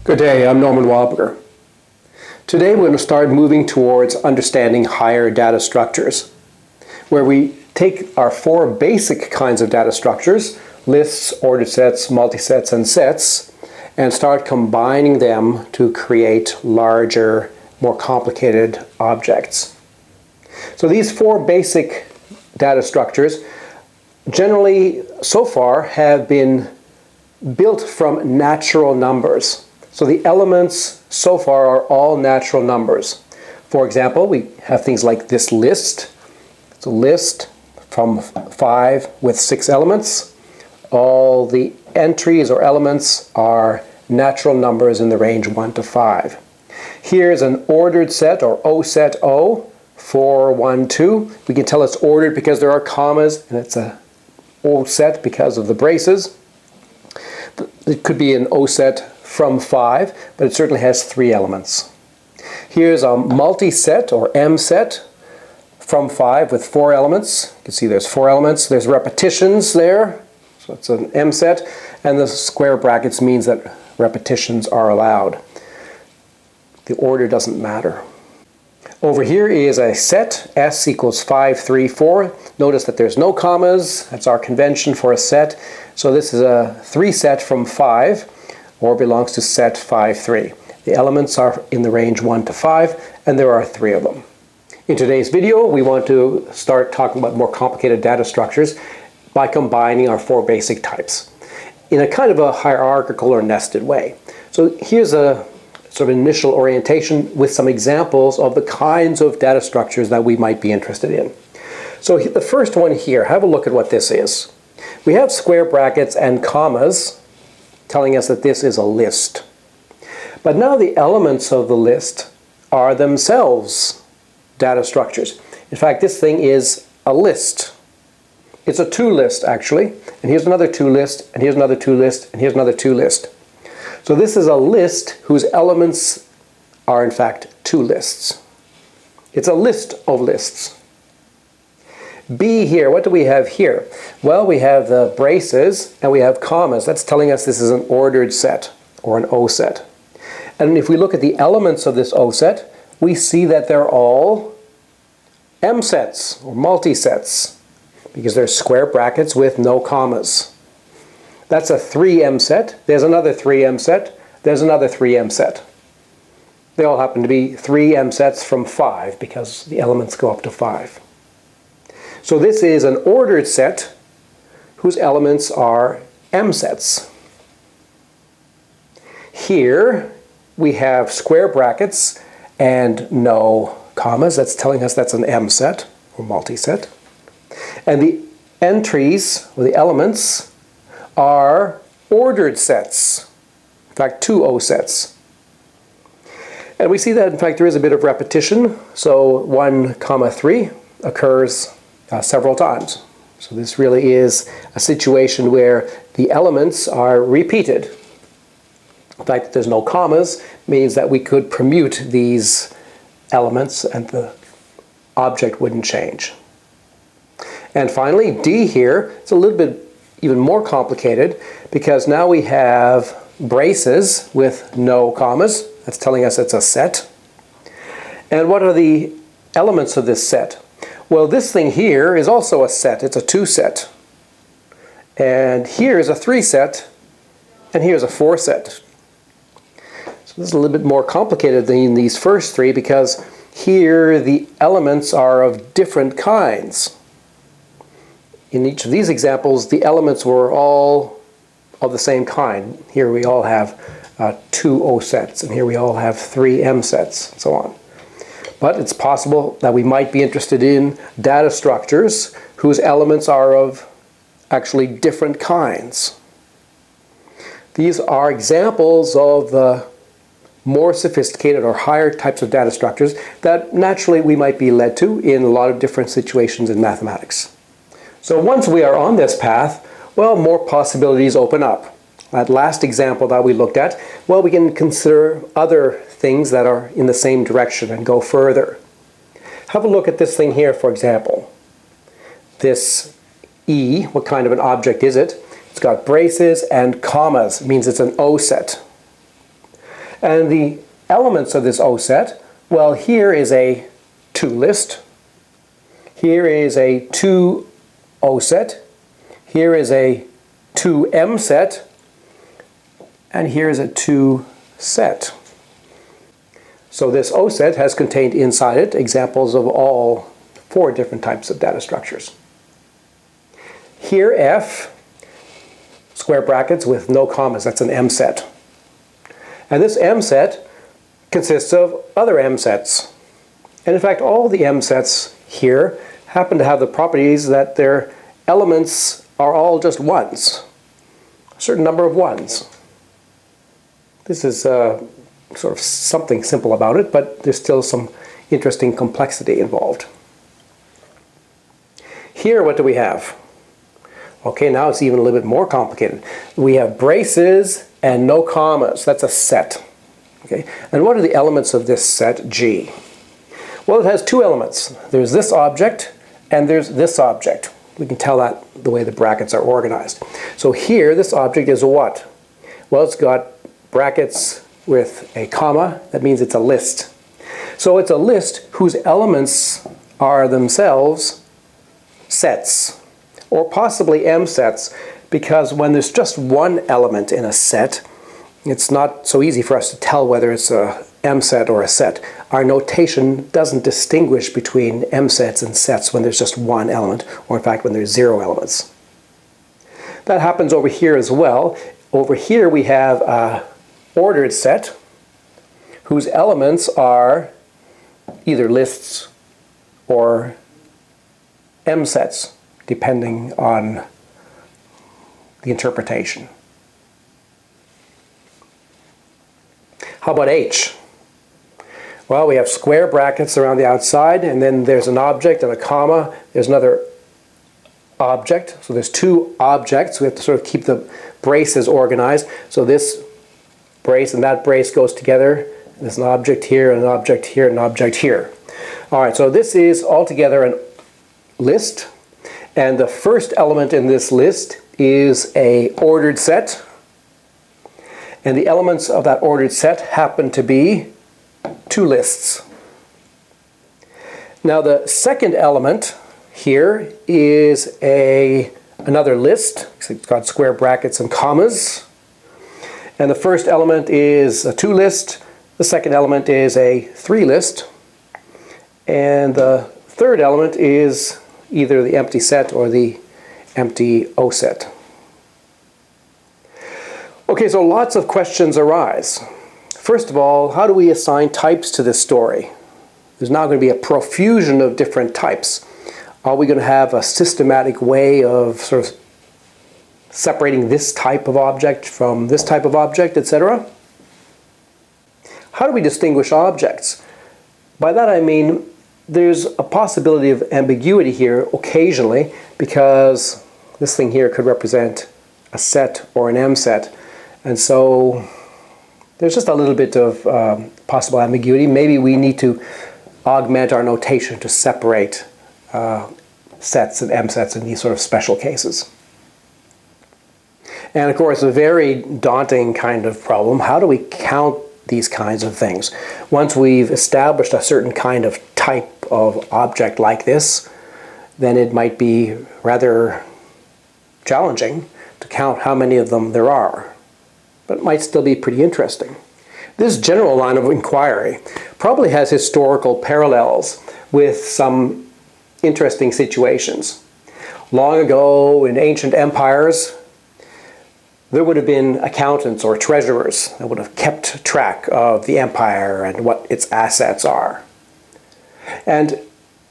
Good day, I'm Norman Wildberger. Today we're going to start moving towards understanding higher data structures, where we take our four basic kinds of data structures, lists, ordered sets, multisets, and sets, and start combining them to create larger, more complicated objects. So these four basic data structures generally, so far, have been built from natural numbers. So the elements so far are all natural numbers. For example, we have things like this list. It's a list from 5 with 6 elements. All the entries or elements are natural numbers in the range 1 to 5. Here's an ordered set, or O set O, 4, 1, 2. We can tell it's ordered because there are commas, and it's a O set because of the braces. It could be an O set from 5, but it certainly has 3 elements. Here's a multi-set, or M set, from 5 with 4 elements. You can see there's 4 elements. There's repetitions there, so it's an M set, and the square brackets means that repetitions are allowed. The order doesn't matter. Over here is a set, S equals 5, 3, 4. Notice that there's no commas. That's our convention for a set. So this is a 3 set from 5, or belongs to set 5, 3. The elements are in the range 1 to 5, and there are 3 of them. In today's video, we want to start talking about more complicated data structures by combining our 4 basic types in a kind of a hierarchical or nested way. So here's a sort of initial orientation with some examples of the kinds of data structures that we might be interested in. So the first one here, have a look at what this is. We have square brackets and commas telling us that this is a list. But now the elements of the list are themselves data structures. In fact, this thing is a list. It's a 2 list, actually. And here's another 2 list, and here's another 2 list, and here's another 2 list. So this is a list whose elements are in fact 2 lists. It's a list of lists. B here, what do we have here? Well, we have the braces and we have commas. That's telling us this is an ordered set or an O set. And if we look at the elements of this O set, we see that they're all M sets or multi-sets because they're square brackets with no commas. That's a 3M set. There's another 3M set. There's another 3M set. They all happen to be 3M sets from 5 because the elements go up to 5. So this is an ordered set whose elements are M sets. Here we have square brackets and no commas. That's telling us that's an M set or multi-set. And the entries, or the elements, are ordered sets. In fact, 2 O sets. And we see that, in fact, there is a bit of repetition. So 1, 3 occurs several times. So this really is a situation where the elements are repeated. The fact that there's no commas means that we could permute these elements and the object wouldn't change. And finally, D here, it's a little bit even more complicated because now we have braces with no commas. That's telling us it's a set. And what are the elements of this set? Well, this thing here is also a set. It's a 2 set. And here is a 3 set, and here's a 4 set. So this is a little bit more complicated than these first 3 because here the elements are of different kinds. In each of these examples, the elements were all of the same kind. Here we all have 2 O sets, and here we all have 3 M sets, and so on. But it's possible that we might be interested in data structures whose elements are of actually different kinds. These are examples of the more sophisticated or higher types of data structures that naturally we might be led to in a lot of different situations in mathematics. So once we are on this path, well, more possibilities open up. That last example that we looked at, well, we can consider other things that are in the same direction and go further. Have a look at this thing here, for example. This E, what kind of an object is it? It's got braces and commas. It means it's an O set. And the elements of this O set, well, here is a 2 list. Here is a 2 O set. Here is a 2 M set. And here is a 2 set. So this O set has contained inside it examples of all 4 different types of data structures. Here F, square brackets with no commas, that's an M set. And this M set consists of other M sets. And in fact, all the M sets here happen to have the properties that their elements are all just ones, a certain number of ones. This is sort of something simple about it, but there's still some interesting complexity involved. Here, what do we have? Okay, now it's even a little bit more complicated. We have braces and no commas. That's a set. Okay, and what are the elements of this set G? Well, it has 2 elements. There's this object and there's this object. We can tell that the way the brackets are organized. So here, this object is a what? Well, it's got brackets with a comma. That means it's a list. So it's a list whose elements are themselves sets, or possibly M sets, because when there's just one element in a set, it's not so easy for us to tell whether it's a M set or a set. Our notation doesn't distinguish between M sets and sets when there's just one element, or in fact when there's 0 elements. That happens over here as well. Over here we have an ordered set whose elements are either lists or M sets, depending on the interpretation. How about H? Well, we have square brackets around the outside, and then there's an object and a comma. There's another object. So there's 2 objects. We have to sort of keep the braces organized. So this brace and that brace goes together. There's an object here, an object here, an object here. All right, so this is altogether an list, and the first element in this list is a ordered set, and the elements of that ordered set happen to be 2 lists. Now the second element here is another list. It's got square brackets and commas, and the first element is a 2 list, the second element is a 3 list, and the third element is either the empty set or the empty O set. Okay, so lots of questions arise. First of all, how do we assign types to this story? There's now going to be a profusion of different types. Are we going to have a systematic way of sort of separating this type of object from this type of object, etc.? How do we distinguish objects? By that I mean there's a possibility of ambiguity here occasionally, because this thing here could represent a set or an M set, and so there's just a little bit of possible ambiguity. Maybe we need to augment our notation to separate sets and M sets in these sort of special cases. And of course, a very daunting kind of problem: how do we count these kinds of things? Once we've established a certain kind of type of object like this, then it might be rather challenging to count how many of them there are. But it might still be pretty interesting. This general line of inquiry probably has historical parallels with some interesting situations. Long ago in ancient empires, there would have been accountants or treasurers that would have kept track of the empire and what its assets are. And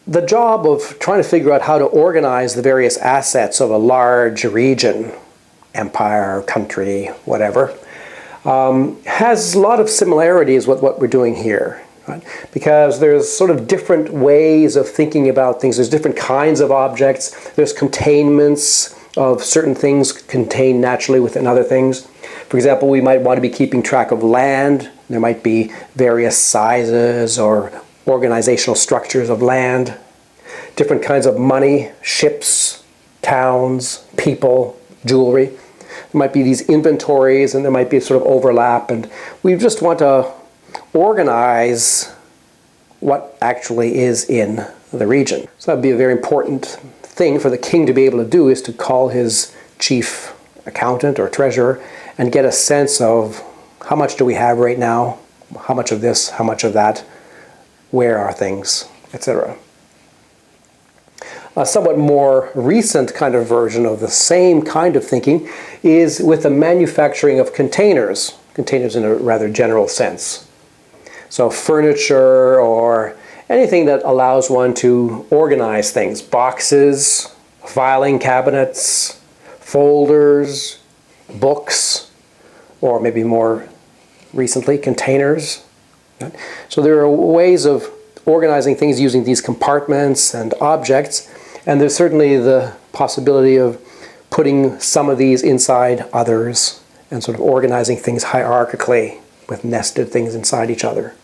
the job of trying to figure out how to organize the various assets of a large region, empire, country, whatever, has a lot of similarities with what we're doing here. Right? Because there's sort of different ways of thinking about things. There's different kinds of objects. There's containments of certain things contained naturally within other things. For example, we might want to be keeping track of land. There might be various sizes or organizational structures of land. Different kinds of money, ships, towns, people, jewelry. There might be these inventories, and there might be sort of overlap, and we just want to organize what actually is in the region. So that would be a very important thing for the king to be able to do, is to call his chief accountant or treasurer and get a sense of how much do we have right now, how much of this, how much of that, where are things, etc. A somewhat more recent kind of version of the same kind of thinking is with the manufacturing of containers in a rather general sense. So furniture or anything that allows one to organize things, boxes, filing cabinets, folders, books, or maybe more recently, containers. So there are ways of organizing things using these compartments and objects, and there's certainly the possibility of putting some of these inside others and sort of organizing things hierarchically with nested things inside each other.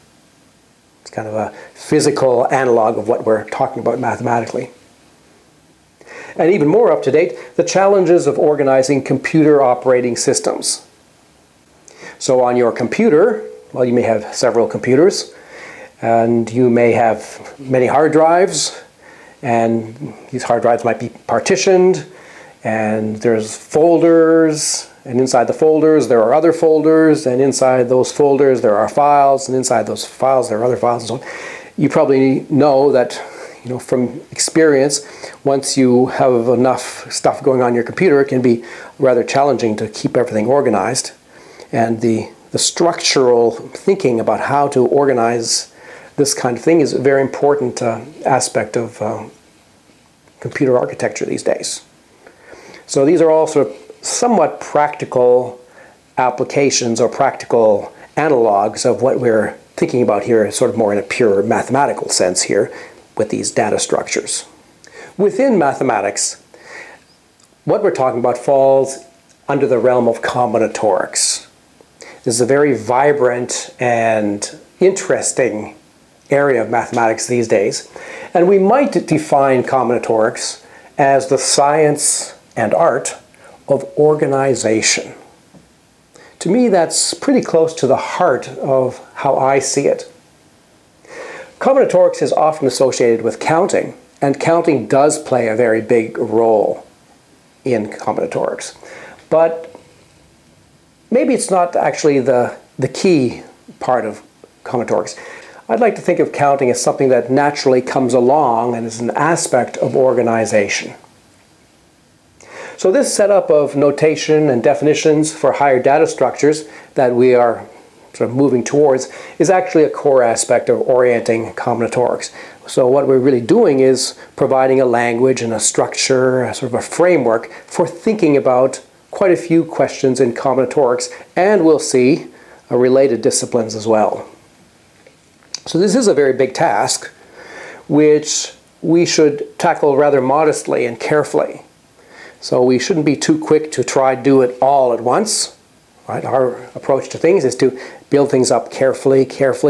It's kind of a physical analog of what we're talking about mathematically. And even more up to date, the challenges of organizing computer operating systems. So on your computer, well, you may have several computers, and you may have many hard drives, and these hard drives might be partitioned, and there's folders, and inside the folders there are other folders, and inside those folders there are files, and inside those files there are other files, and so on. You probably know that, from experience, once you have enough stuff going on in your computer, it can be rather challenging to keep everything organized. And the structural thinking about how to organize this kind of thing is a very important aspect of computer architecture these days. So these are all sort of somewhat practical applications or practical analogs of what we're thinking about here, sort of more in a pure mathematical sense here with these data structures. Within mathematics, what we're talking about falls under the realm of combinatorics. This is a very vibrant and interesting area of mathematics these days, and we might define combinatorics as the science and art of organization. To me, that's pretty close to the heart of how I see it. Combinatorics is often associated with counting, and counting does play a very big role in combinatorics. But maybe it's not actually the key part of combinatorics. I'd like to think of counting as something that naturally comes along and is an aspect of organization. So this setup of notation and definitions for higher data structures that we are sort of moving towards is actually a core aspect of orienting combinatorics. So what we're really doing is providing a language and a structure, a sort of a framework for thinking about quite a few questions in combinatorics, and we'll see related disciplines as well. So this is a very big task, which we should tackle rather modestly and carefully. So we shouldn't be too quick to try to do it all at once. Right? Our approach to things is to build things up carefully,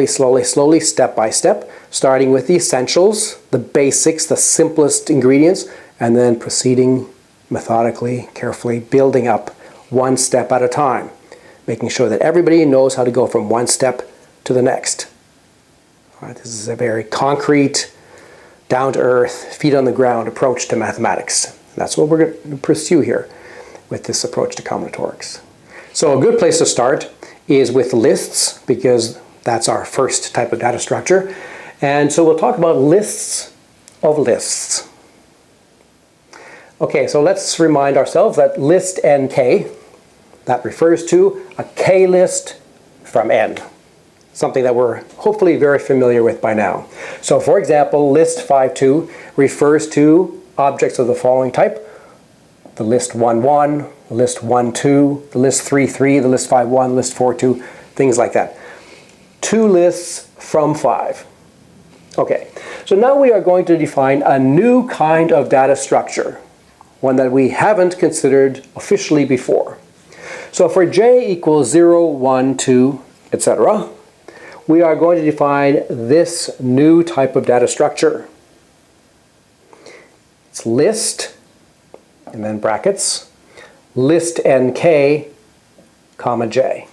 slowly, step by step, starting with the essentials, the basics, the simplest ingredients, and then proceeding methodically, carefully, building up one step at a time, making sure that everybody knows how to go from one step to the next. Right? This is a very concrete, down-to-earth, feet-on-the-ground approach to mathematics. That's what we're going to pursue here with this approach to combinatorics. So a good place to start is with lists, because that's our first type of data structure. And so we'll talk about lists of lists. Okay, so let's remind ourselves that list NK, that refers to a K list from N. Something that we're hopefully very familiar with by now. So for example, list 5.2 refers to objects of the following type: the list 1.1, the list 1.2, the list 3.3, the list 5.1, the list 4.2, things like that. 2 lists from 5. Okay, so now we are going to define a new kind of data structure, one that we haven't considered officially before. So for j equals 0, 1, 2, etc., we are going to define this new type of data structure. It's list, and then brackets, list nk, comma j.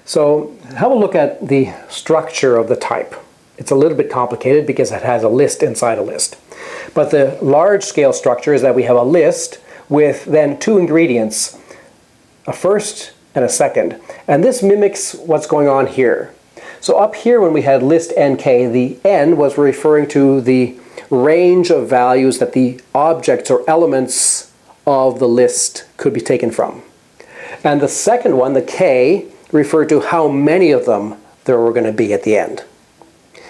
So have a look at the structure of the type. It's a little bit complicated because it has a list inside a list. But the large scale structure is that we have a list with then two ingredients, a first and a second. And this mimics what's going on here. So up here when we had list nk, the n was referring to the range of values that the objects or elements of the list could be taken from. And the second one, the k, referred to how many of them there were going to be at the end.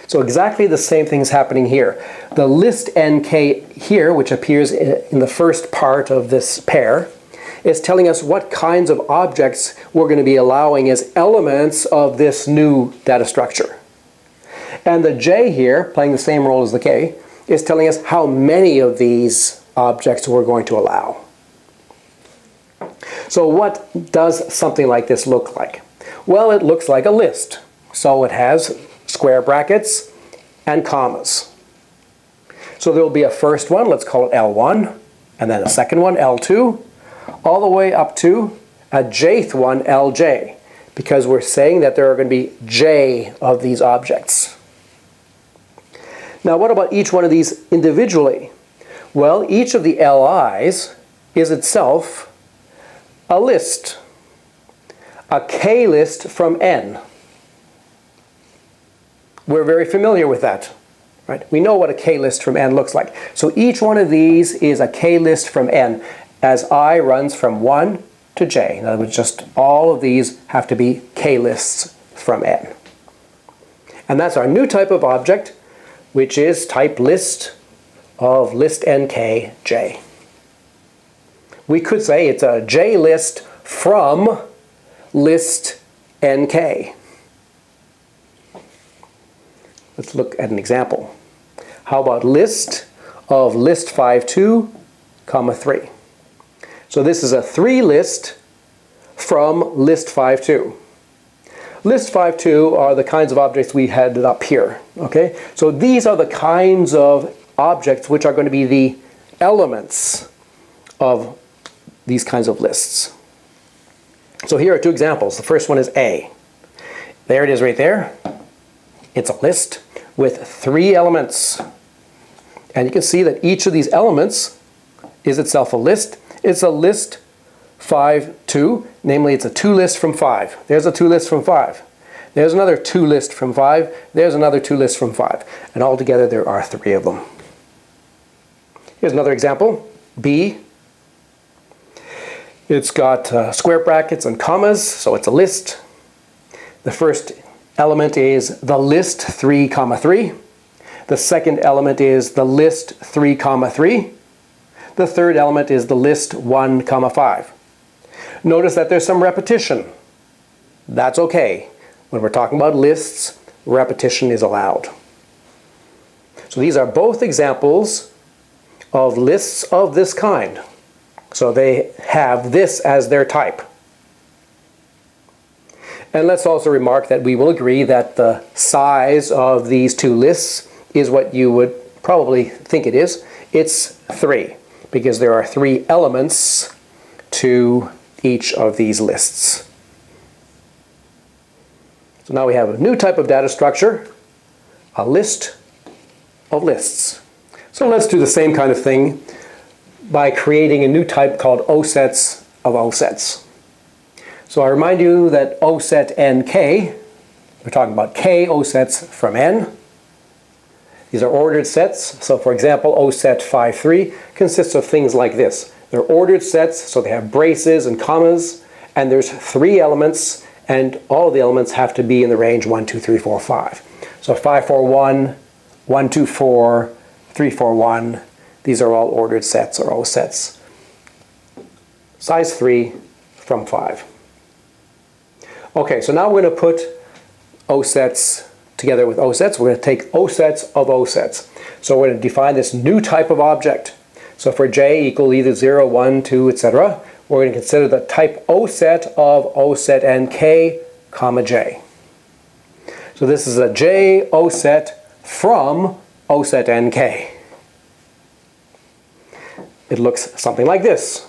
So exactly the same thing is happening here. The list nk here, which appears in the first part of this pair, is telling us what kinds of objects we're going to be allowing as elements of this new data structure. And the j here, playing the same role as the k, is telling us how many of these objects we're going to allow. So what does something like this look like? Well, it looks like a list. So it has square brackets and commas. So there will be a first one, let's call it L1, and then a second one, L2, all the way up to a jth one, Lj, because we're saying that there are going to be j of these objects. Now what about each one of these individually? Well, each of the Li's is itself a list, a k-list from n. We're very familiar with that, right? We know what a k-list from n looks like. So each one of these is a k-list from n as I runs from 1 to j. In other words, just all of these have to be k-lists from n. And that's our new type of object, which is type list of list nk j. We could say it's a j list from list nk. Let's look at an example. How about list of list 52, comma 3. So this is a 3 list from list 52. List 52 are the kinds of objects we had up here. Okay? So these are the kinds of objects which are going to be the elements of these kinds of lists. So here are two examples. The first one is A. There it is right there. It's a list with 3 elements. And you can see that each of these elements is itself a list. It's a list 5, 2. Namely, it's a 2 list from 5. There's a 2 list from 5. There's another 2 list from 5. There's another 2 list from 5. And altogether there are 3 of them. Here's another example. B. It's got square brackets and commas, so it's a list. The first element is the list 3, comma 3. The second element is the list 3, comma 3. The third element is the list 1, comma 5. Notice that there's some repetition. That's okay. When we're talking about lists, repetition is allowed. So these are both examples of lists of this kind. So they have this as their type. And let's also remark that we will agree that the size of these 2 lists is what you would probably think it is. It's 3, because there are 3 elements to each of these lists. So now we have a new type of data structure, a list of lists. So let's do the same kind of thing by creating a new type called osets of osets. So I remind you that oset nk, we're talking about k osets from n. These are ordered sets. So for example, oset 53 consists of things like this. They're ordered sets, so they have braces and commas, and there's 3 elements, and all of the elements have to be in the range 1, 2, 3, 4, 5. So 5, 4, 1, 1, 2, 4, 3, 4, 1. These are all ordered sets or osets. Size 3 from 5. Okay, so now we're going to put osets together with osets. We're going to take osets of osets. So we're going to define this new type of object. So for j equal either 0, 1, 2, etc., we're going to consider the type oset of oset nk, comma j. So this is a j oset from oset nk. It looks something like this.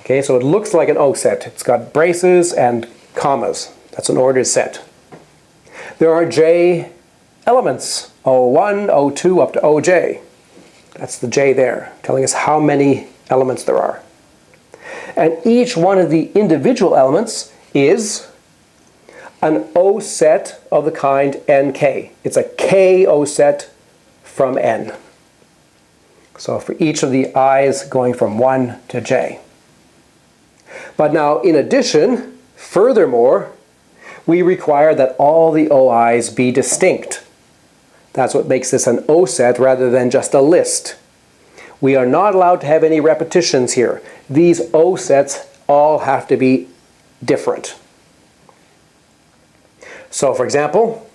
Okay, so it looks like an O set. It's got braces and commas. That's an ordered set. There are J elements, O1, O2, up to OJ. That's the J there, telling us how many elements there are. And each one of the individual elements is an O set of the kind NK. It's a K O set from N. So for each of the i's going from 1 to J. But now, in addition, furthermore, we require that all the OI's be distinct. That's what makes this an O set rather than just a list. We are not allowed to have any repetitions here. These O sets all have to be different. So, for example,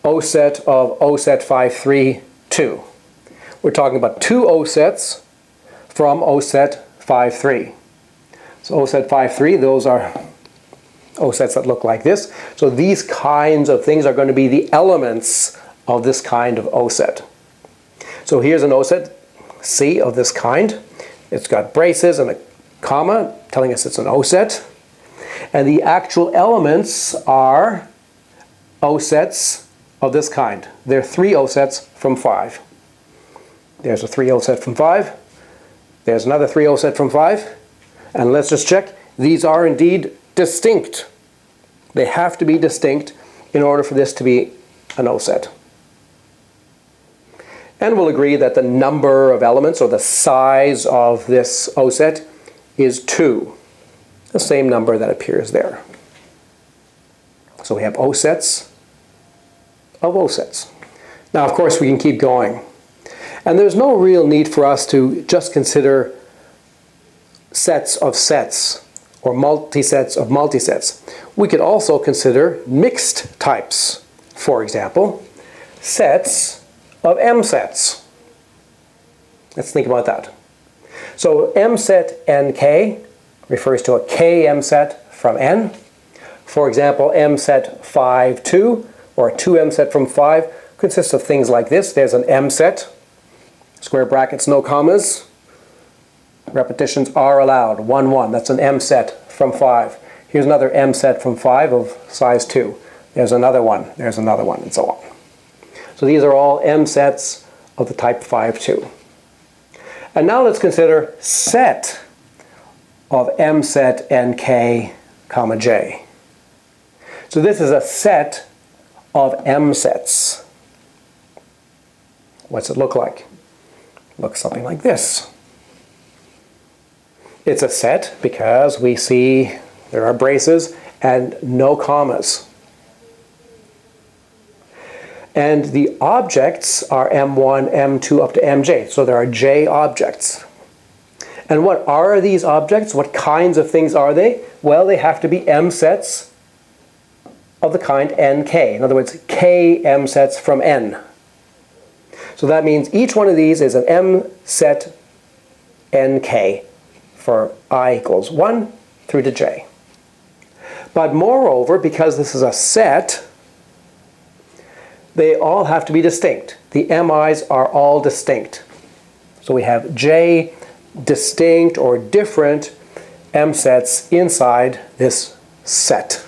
O set of O set 5, 3, 2. We're talking about two O sets from O set 5, 3. So O set 5, 3, those are O sets that look like this. So these kinds of things are going to be the elements of this kind of O set. So here's an O set, C, of this kind. It's got braces and a comma telling us it's an O set. And the actual elements are O sets of this kind. There are 3 O sets from 5. There's a 3 O set from 5. There's another 3 O set from 5. And let's just check. These are indeed distinct. They have to be distinct in order for this to be an O set. And we'll agree that the number of elements, or the size of this O set, is 2. The same number that appears there. So we have O sets of O sets. Now, of course, we can keep going. And there's no real need for us to just consider sets of sets or multisets of multisets. We could also consider mixed types. For example, sets of M sets. Let's think about that. So M set NK refers to a K M set from N. For example, M set 5, 2, or a 2 M set from 5 consists of things like this. There's an M set, square brackets, no commas. Repetitions are allowed. 1, 1. That's an M set from 5. Here's another M set from 5 of size 2. There's another one. There's another one, and so on. So these are all M sets of the type 5, 2. And now let's consider set of M set NK, comma J. So this is a set of M sets. What's it look like? It looks something like this. It's a set because we see there are braces and no commas. And the objects are M1, M2, up to MJ. So there are J objects. And what are these objects? What kinds of things are they? Well, they have to be M sets of the kind NK. In other words, K M sets from N. So that means each one of these is an M set NK for I equals 1 through to J. But moreover, because this is a set, they all have to be distinct. The MIs are all distinct. So we have J distinct or different M sets inside this set.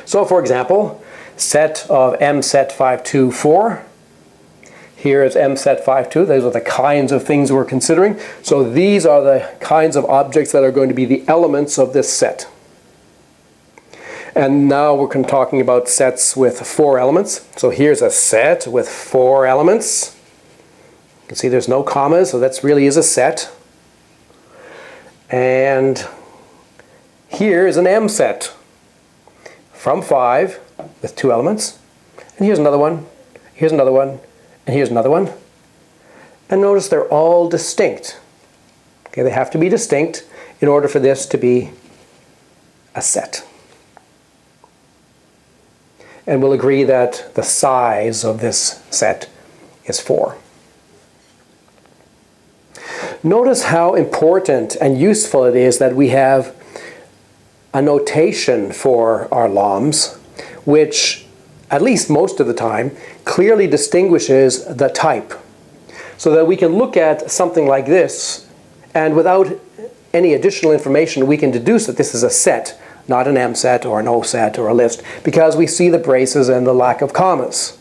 So for example, set of M set 5, 2, 4. Here is M set 5, 2. Those are the kinds of things we're considering. So these are the kinds of objects that are going to be the elements of this set. And now we're talking about sets with 4 elements. So here's a set with 4 elements. You can see there's no commas, so that really is a set. And here is an M set from 5 with 2 elements. And here's another one, here's another one, and here's another one. And notice they're all distinct. Okay, they have to be distinct in order for this to be a set. And we'll agree that the size of this set is 4. Notice how important and useful it is that we have a notation for our LOMs, which, at least most of the time, clearly distinguishes the type. So that we can look at something like this And without any additional information, we can deduce that this is a set, not an M set or an O set or a list, because we see the braces and the lack of commas.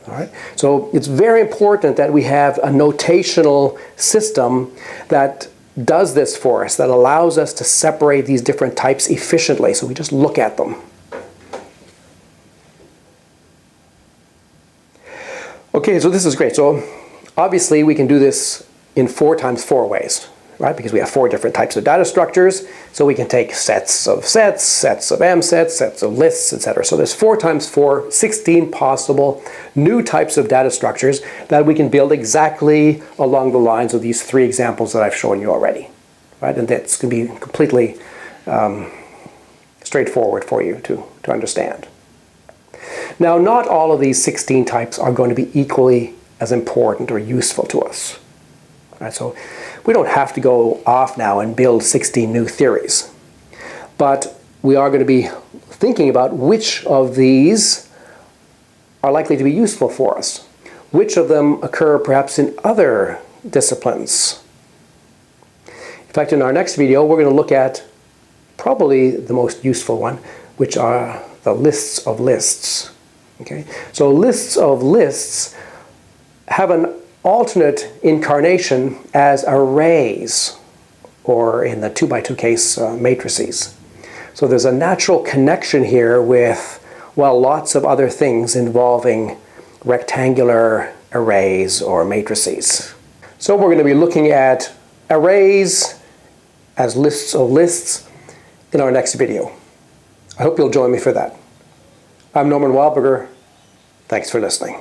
All right? So it's very important that we have a notational system that does this for us, that allows us to separate these different types efficiently. So we just look at them. Okay, so this is great. So obviously we can do this in 4 times 4 ways, right? Because we have 4 different types of data structures. So we can take sets of sets, sets of M sets, sets of lists, etc. So there's 4 times 4, 16 possible new types of data structures that we can build exactly along the lines of these 3 examples that I've shown you already, right? And that's going to be completely straightforward for you to understand. Now, not all of these 16 types are going to be equally as important or useful to us. Right, so we don't have to go off now and build 16 new theories. But we are going to be thinking about which of these are likely to be useful for us. Which of them occur perhaps in other disciplines. In fact, in our next video, we're going to look at probably the most useful one, which are the lists of lists. Okay? So lists of lists have an alternate incarnation as arrays, or in the 2x2 case, matrices. So there's a natural connection here with, well, lots of other things involving rectangular arrays or matrices. So we're going to be looking at arrays as lists of lists in our next video. I hope you'll join me for that. I'm Norman Wildberger. Thanks for listening.